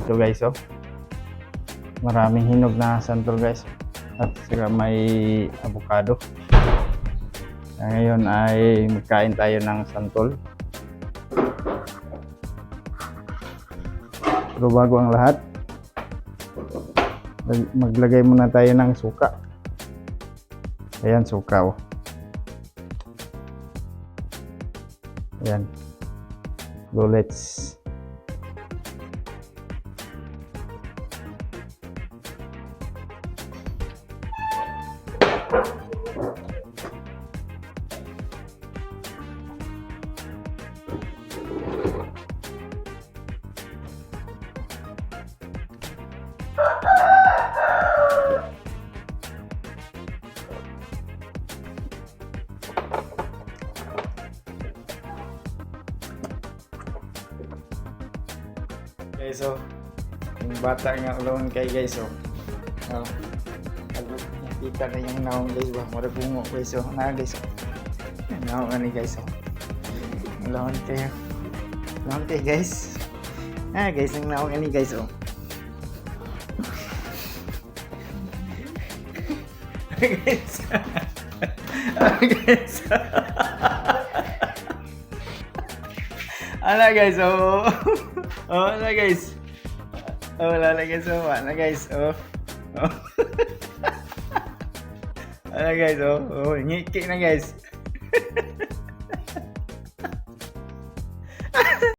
Ito guys, oh. Maraming hinog na santol guys. At saka may avocado. Ngayon ay magkain tayo ng santol. Pero bago ang lahat, maglagay muna tayo ng suka. Ayan, suka, oh. Ayan. Bullets. Guys, so yung bata nga ulawon kay guys, so nakita na yung naong guys ba, marabungo guys, so na guys, naong ani guys, so ulawon kayo guys, guys, ang naong ani guys, so guys guys ala guys, oh ala guys, wala na guys, wala guys, ala guys, ngiki na guys.